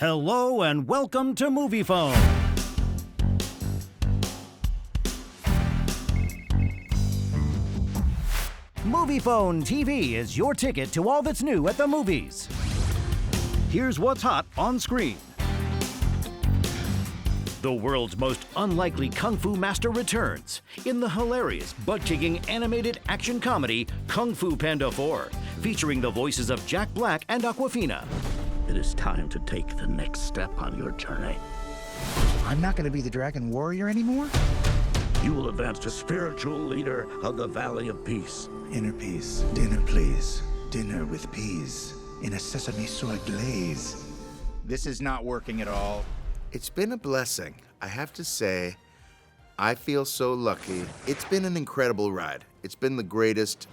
Hello and welcome to Moviefone. Moviefone TV is your ticket to all that's new at the movies. Here's what's hot on screen. The world's most unlikely Kung Fu master returns in the hilarious, butt-kicking animated action comedy Kung Fu Panda 4, featuring the voices of Jack Black and Awkwafina. It is time to take the next step on your journey. I'm not going to be the Dragon Warrior anymore? You will advance to spiritual leader of the Valley of Peace. Inner peace. Dinner, please. Dinner with peas in a sesame soy glaze. This is not working at all. It's been a blessing. I have to say, I feel so lucky. It's been an incredible ride. It's been the greatest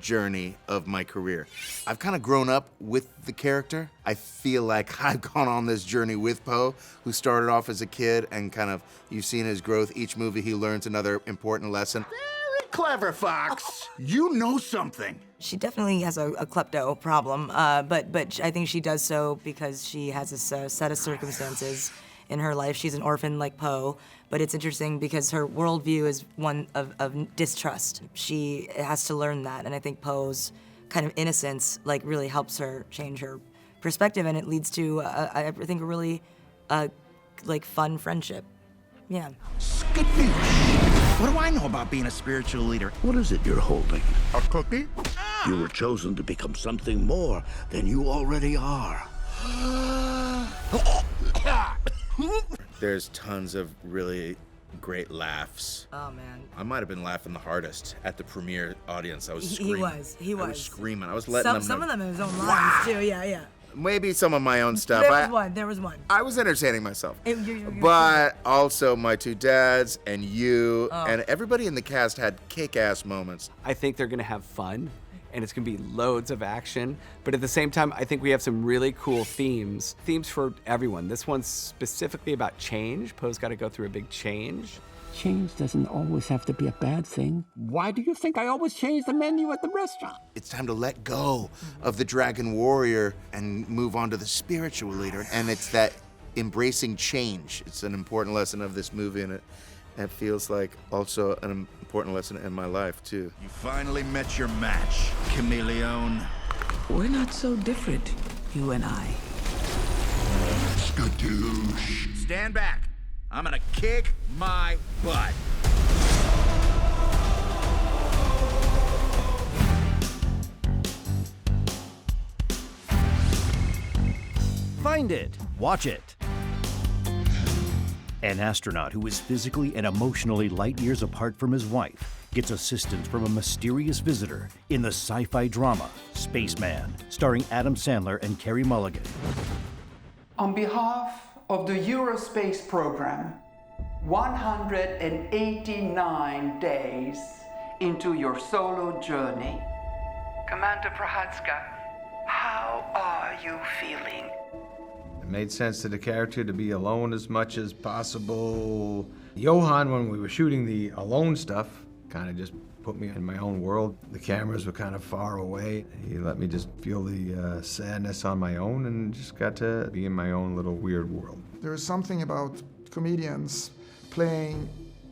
journey of my career. I've kind of grown up with the character. I feel like I've gone on this journey with Poe, who started off as a kid and kind of, you've seen his growth. Each movie he learns another important lesson. Very clever, Fox. You know something. She definitely has a klepto problem, but I think she does so because she has a set of circumstances in her life. She's an orphan like Poe, but it's interesting because her worldview is one of distrust. She has to learn that, and I think Poe's kind of innocence like really helps her change her perspective, and it leads to I think a really like fun friendship. Yeah. Skadoosh. What do I know about being a spiritual leader? What is it you're holding? A cookie? You were chosen to become something more than you already are. There's tons of really great laughs. Oh man. I might have been laughing the hardest at the premiere audience. I was screaming. He was. I was screaming. I was letting them know. Some of them in his own lines too. Yeah. Maybe some of my own stuff. There was one. I was entertaining myself. You're But also my two dads and you and everybody in the cast had kick-ass moments. I think they're gonna have fun and it's gonna be loads of action. But at the same time, I think we have some really cool themes for everyone. This one's specifically about change. Poe's gotta go through a big change. Change doesn't always have to be a bad thing. Why do you think I always change the menu at the restaurant? It's time to let go of the Dragon Warrior and move on to the spiritual leader. And it's that embracing change. It's an important lesson of this movie, and it feels like also an important lesson in my life, too. You finally met your match, chameleon. We're not so different, you and I. Skadoosh. Stand back. I'm gonna kick my butt. Find it, watch it. An astronaut who is physically and emotionally light years apart from his wife gets assistance from a mysterious visitor in the sci-fi drama Spaceman, starring Adam Sandler and Carey Mulligan. On behalf of the Eurospace program, 189 days into your solo journey. Commander Prohatska, how are you feeling? It made sense to the character to be alone as much as possible. Johan, when we were shooting the alone stuff, kind of just put me in my own world. The cameras were kind of far away. He let me just feel the sadness on my own and just got to be in my own little weird world. There is something about comedians playing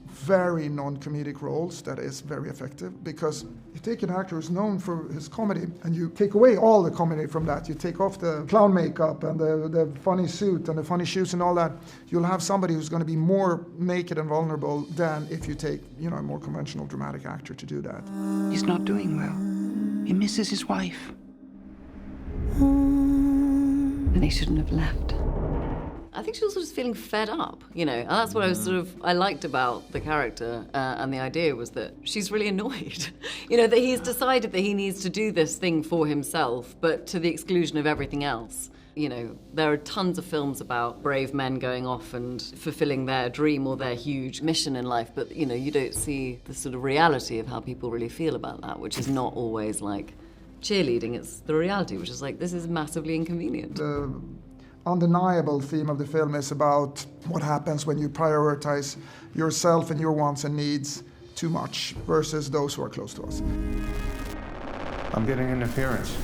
very non-comedic roles that is very effective, because you take an actor who's known for his comedy and you take away all the comedy from that. You take off the clown makeup and the funny suit and the funny shoes and all that. You'll have somebody who's going to be more naked and vulnerable than if you take, a more conventional dramatic actor to do that. He's not doing well. He misses his wife. And he shouldn't have left. I think she was just feeling fed up, and that's what I liked about the character, and the idea was that she's really annoyed, that he's decided that he needs to do this thing for himself, but to the exclusion of everything else. There are tons of films about brave men going off and fulfilling their dream or their huge mission in life, but, you don't see the sort of reality of how people really feel about that, which is not always like cheerleading, it's the reality, which is like, this is massively inconvenient. The undeniable theme of the film is about what happens when you prioritize yourself and your wants and needs too much versus those who are close to us. I'm getting interference.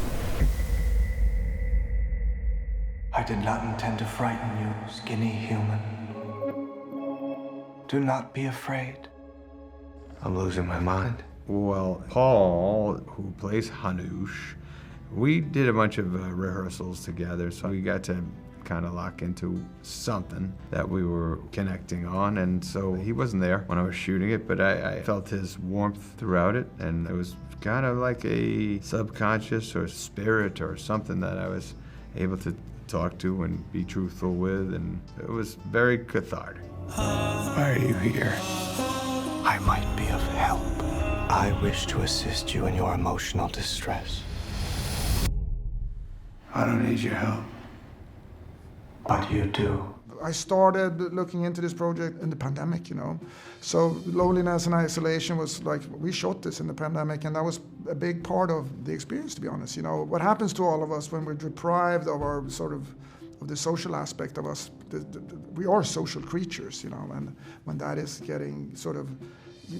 I did not intend to frighten you, skinny human. Do not be afraid. I'm losing my mind. Well, Paul, who plays Hanush, we did a bunch of rehearsals together, so we got to kind of lock into something that we were connecting on, and so he wasn't there when I was shooting it, but I felt his warmth throughout it, and it was kind of like a subconscious or spirit or something that I was able to talk to and be truthful with, and it was very cathartic. Why are you here? I might be of help. I wish to assist you in your emotional distress. I don't need your help, but you do. I started looking into this project in the pandemic, you know. So loneliness and isolation was like, we shot this in the pandemic, and that was a big part of the experience, to be honest. You know, what happens to all of us when we're deprived of our of the social aspect of us, we are social creatures, you know, and when that is getting sort of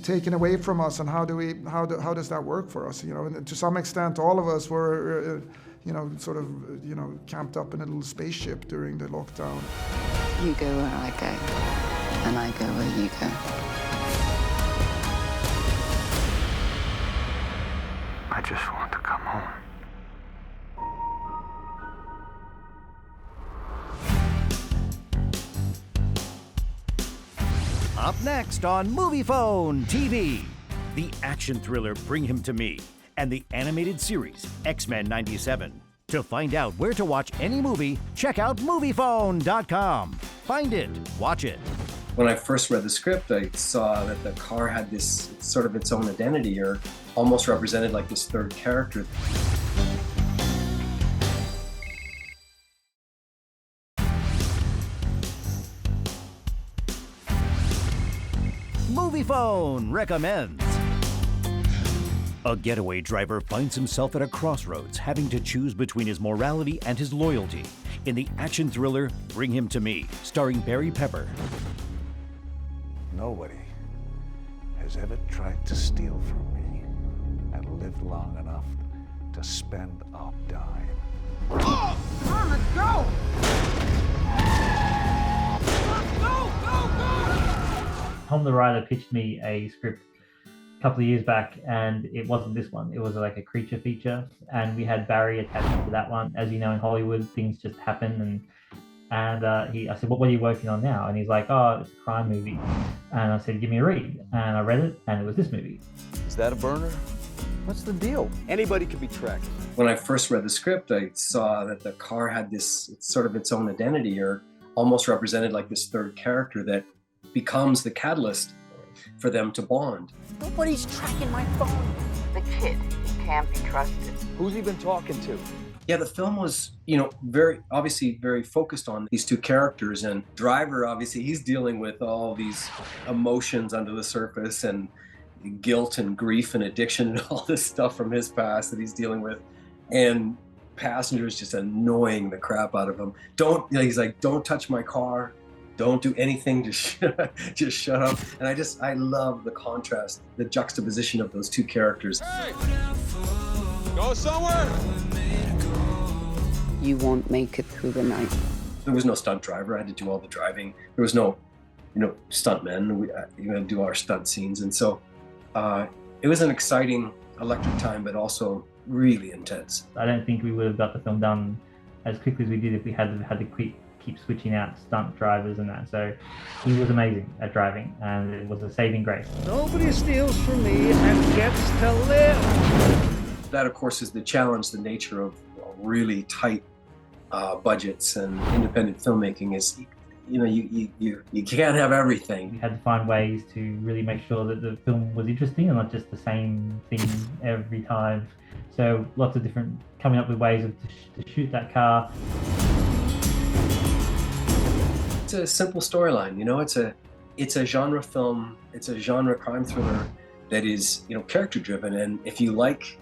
taken away from us, and how does that work for us, you know? And to some extent, all of us were, camped up in a little spaceship during the lockdown. You go where I go, and I go where you go. I just want to come home. Up next on Moviefone TV, the action thriller Bring Him to Me and the animated series X-Men 97. To find out where to watch any movie, check out Moviefone.com. Find it, watch it. When I first read the script, I saw that the car had this sort of its own identity, or almost represented like this third character. Moviefone recommends. A getaway driver finds himself at a crossroads, having to choose between his morality and his loyalty in the action thriller Bring Him to Me, starring Barry Pepper. Nobody has ever tried to steal from me and lived long enough to spend a dime. Oh! Come on, let's go! Tom the writer pitched me a script a couple of years back, and it wasn't this one. It was like a creature feature, and we had Barry attached to that one. As you know, in Hollywood, things just happen, and I said, what are you working on now? And he's like, oh, it's a crime movie. And I said, give me a read. And I read it, and it was this movie. Is that a burner? What's the deal? Anybody can be tracked. When I first read the script, I saw that the car had this sort of its own identity, or almost represented like this third character that becomes the catalyst for them to bond. Nobody's tracking my phone. The kid, he can't be trusted. Who's he been talking to? Yeah, the film was, obviously very focused on these two characters, and Driver, obviously, he's dealing with all these emotions under the surface, and guilt and grief and addiction and all this stuff from his past that he's dealing with. And Passenger's just annoying the crap out of him. He's like, don't touch my car. Don't do anything, just shut up. And I love the contrast, the juxtaposition of those two characters. Hey! Go somewhere! You won't make it through the night. There was no stunt driver. I had to do all the driving. There was no, stuntmen. We had to do our stunt scenes. And so it was an exciting, electric time, but also really intense. I don't think we would have got the film done as quickly as we did if we had to keep switching out stunt drivers and that. So he was amazing at driving, and it was a saving grace. Nobody steals from me and gets to live. That, of course, is the challenge. The nature of really tight budgets and independent filmmaking is, you can't have everything. We had to find ways to really make sure that the film was interesting and not just the same thing every time. So lots of different, coming up with ways to shoot that car. It's a simple storyline, it's a genre film, it's a genre crime thriller that is, character driven. And if you like,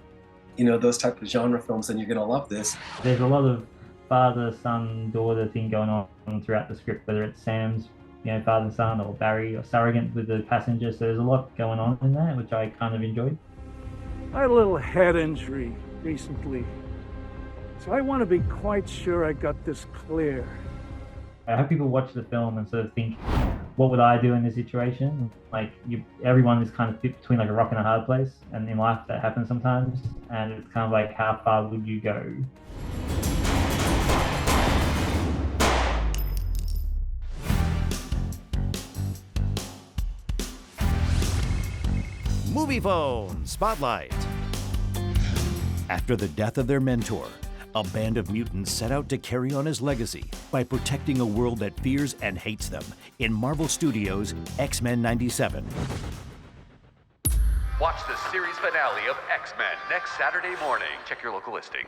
those type of genre films, then you're gonna love this. There's a lot of father, son, daughter thing going on throughout the script, whether it's Sam's, father and son, or Barry, or surrogate with the passenger. So there's a lot going on in there, which I kind of enjoyed. I had a little head injury recently. So I want to be quite sure I got this clear. I hope people watch the film and sort of think, what would I do in this situation? Like, everyone is kind of between like a rock and a hard place, and in life that happens sometimes, and it's kind of like, how far would you go? Moviefone Spotlight. After the death of their mentor, a band of mutants set out to carry on his legacy by protecting a world that fears and hates them in Marvel Studios' X-Men 97. Watch the series finale of X-Men next Saturday morning. Check your local listings.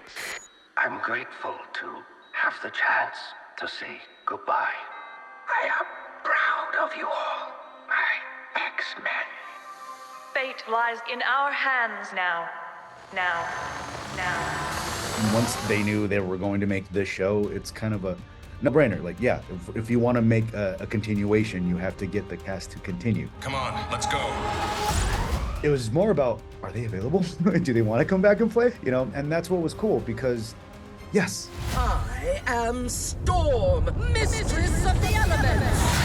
I'm grateful to have the chance to say goodbye. I am proud of you all, my X-Men. Fate lies in our hands now. Now. Once they knew they were going to make this show, it's kind of a no-brainer. Like, yeah, if you want to make a continuation, you have to get the cast to continue. Come on, let's go. It was more about, are they available? Do they want to come back and play? You know, and that's what was cool because, yes. I am Storm, Mistress of the Elements.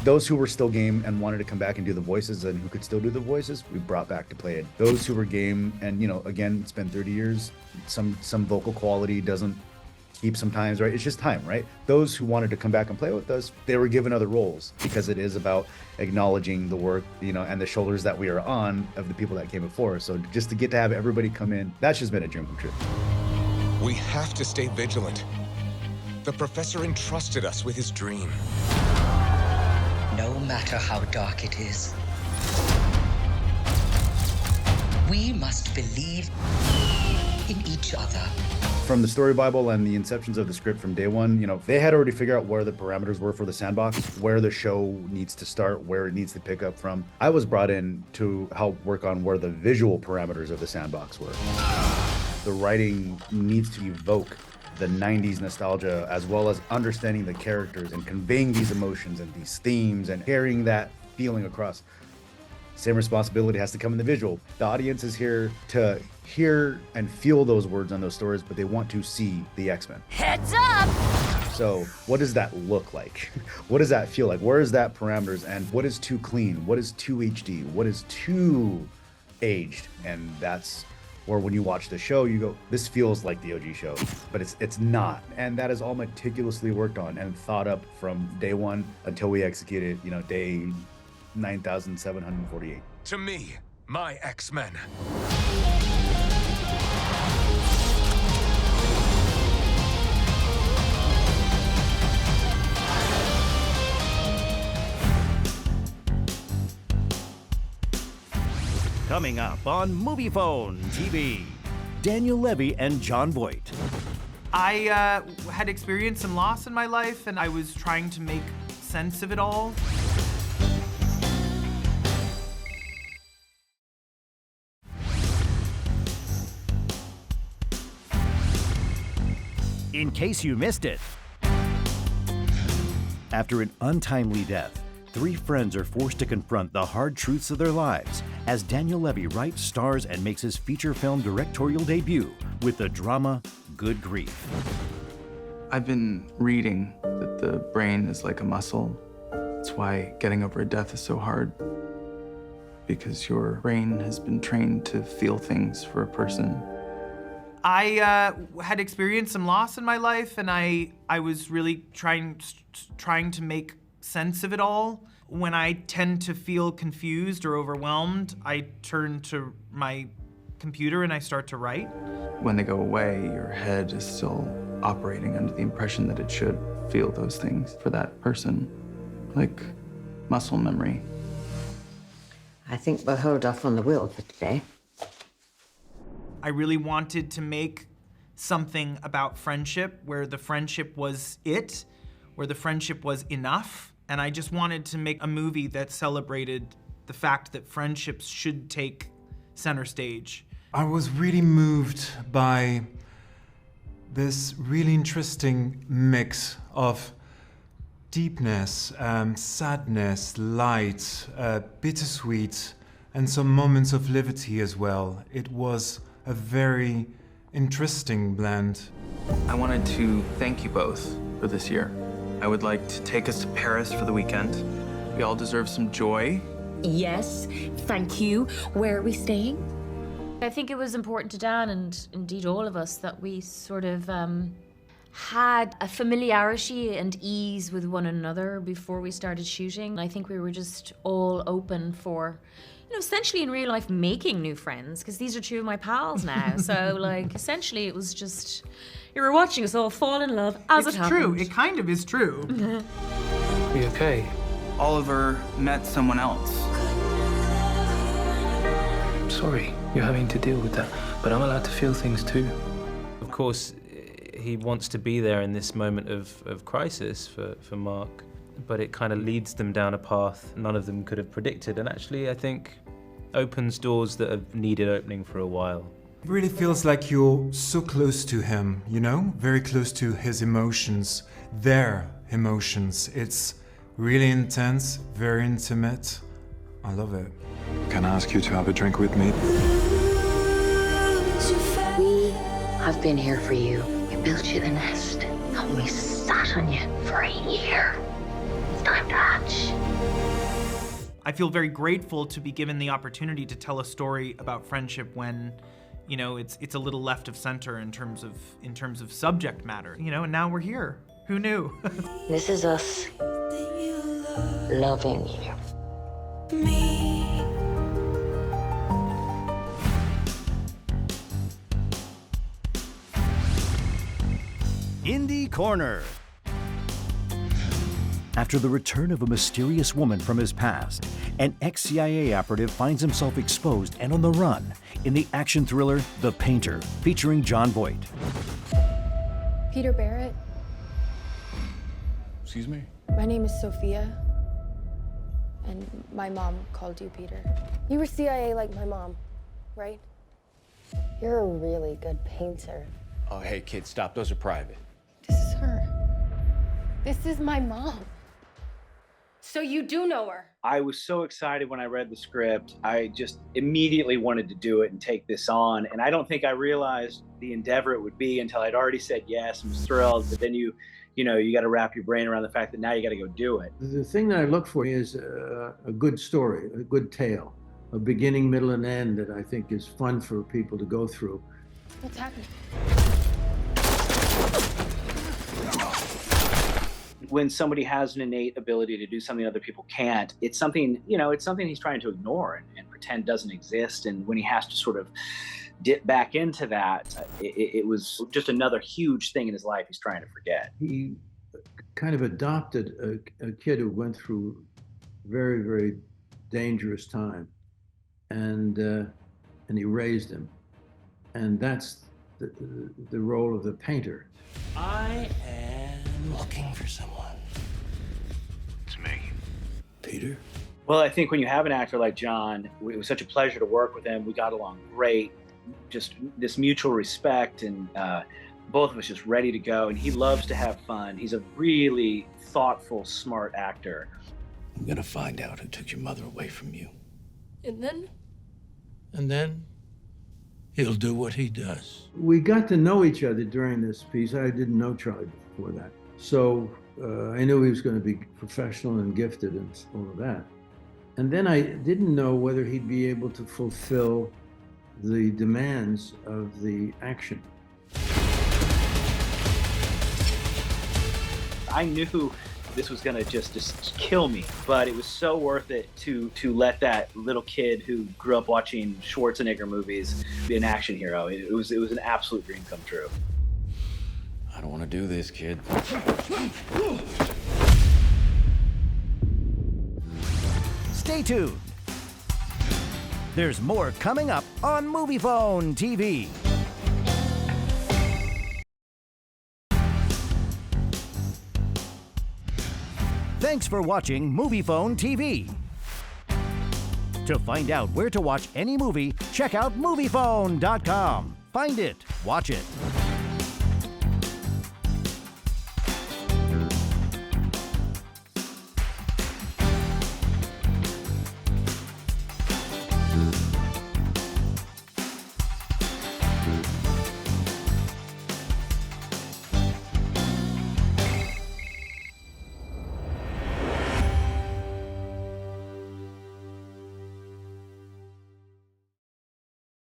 Those who were still game and wanted to come back and do the voices and who could still do the voices, we brought back to play it. Those who were game and, you know, again, it's been 30 years, some vocal quality doesn't keep sometimes, right? It's just time, right? Those who wanted to come back and play with us, they were given other roles because it is about acknowledging the work, you know, and the shoulders that we are on of the people that came before. So just to get to have everybody come in, that's just been a dream come true. We have to stay vigilant. The professor entrusted us with his dream. No matter how dark it is, we must believe in each other. From the story Bible and the inceptions of the script from day one, you know, they had already figured out where the parameters were for the sandbox, where the show needs to start, where it needs to pick up from. I was brought in to help work on where the visual parameters of the sandbox were. The writing needs to evoke the 90s nostalgia, as well as understanding the characters and conveying these emotions and these themes and carrying that feeling across. Same responsibility has to come in the visual. The audience is here to hear and feel those words on those stories, but they want to see the X-Men. Heads up! So what does that look like? What does that feel like? Where is that parameters? And what is too clean? What is too HD? What is too aged? And that's where when you watch the show, you go, this feels like the OG show, but it's not. And that is all meticulously worked on and thought up from day one until we executed, you know, day 9,748. To me, my X-Men. Coming up on Moviefone TV, Daniel Levy and John Voight. I had experienced some loss in my life, and I was trying to make sense of it all. In case you missed it. After an untimely death, 3 friends are forced to confront the hard truths of their lives as Daniel Levy writes, stars, and makes his feature film directorial debut with the drama Good Grief. I've been reading that the brain is like a muscle. That's why getting over a death is so hard, because your brain has been trained to feel things for a person. I had experienced some loss in my life, and I was really trying to make sense of it all. When I tend to feel confused or overwhelmed, I turn to my computer and I start to write. When they go away, your head is still operating under the impression that it should feel those things for that person, like muscle memory. I think we'll hold off on the will for today. I really wanted to make something about friendship, where the friendship was it, where the friendship was enough. And I just wanted to make a movie that celebrated the fact that friendships should take center stage. I was really moved by this really interesting mix of deepness, sadness, light, bittersweet, and some moments of levity as well. It was a very interesting blend. I wanted to thank you both for this year. I would like to take us to Paris for the weekend. We all deserve some joy. Yes, thank you. Where are we staying? I think it was important to Dan, and indeed all of us, that we sort of had a familiarity and ease with one another before we started shooting. I think we were just all open for, essentially in real life, making new friends, because these are two of my pals now. So, essentially it was just, you were watching us all fall in love as it happened. It's true. It kind of is true. Are you okay? Oliver met someone else. I'm sorry you're having to deal with that, but I'm allowed to feel things too. Of course, he wants to be there in this moment of crisis for Mark, but it kind of leads them down a path none of them could have predicted, and actually I think opens doors that have needed opening for a while. It really feels like you're so close to him, very close to his emotions, their emotions. It's really intense, very intimate. I love it. Can I ask you to have a drink with me? We have been here for you. We built you the nest, and we sat on you for a year. It's time to hatch. I feel very grateful to be given the opportunity to tell a story about friendship when, it's a little left of center in terms of subject matter, and now we're here. Who knew? This is us loving you. Indie Corner. After the return of a mysterious woman from his past, an ex-CIA operative finds himself exposed and on the run in the action thriller The Painter, featuring Jon Voight. Peter Barrett. Excuse me? My name is Sophia, and my mom called you Peter. You were CIA like my mom, right? You're a really good painter. Oh, hey, kid, stop. Those are private. This is her. This is my mom. So you do know her? I was so excited when I read the script. I just immediately wanted to do it and take this on. And I don't think I realized the endeavor it would be until I'd already said yes and was thrilled. But then you got to wrap your brain around the fact that now you got to go do it. The thing that I look for is a good story, a good tale, a beginning, middle, and end that I think is fun for people to go through. What's happening? When somebody has an innate ability to do something other people can't, it's something he's trying to ignore and pretend doesn't exist. And when he has to sort of dip back into that, it was just another huge thing in his life he's trying to forget. He kind of adopted a kid who went through very, very dangerous time, and he raised him. And that's the role of the painter. I am looking for someone. It's me. Peter? Well, I think when you have an actor like Jon, it was such a pleasure to work with him. We got along great, just this mutual respect, and both of us just ready to go. And he loves to have fun. He's a really thoughtful, smart actor. I'm gonna find out who took your mother away from you. And then? And then he'll do what he does. We got to know each other during this piece. I didn't know Charlie before that. So I knew he was going to be professional and gifted and all of that. And then I didn't know whether he'd be able to fulfill the demands of the action. I knew this was gonna just kill me, but it was so worth it to let that little kid who grew up watching Schwarzenegger movies be an action hero. It was an absolute dream come true. I don't want to do this, kid. Stay tuned. There's more coming up on Moviefone TV. Thanks for watching Moviefone TV. To find out where to watch any movie, check out Moviefone.com. Find it, watch it.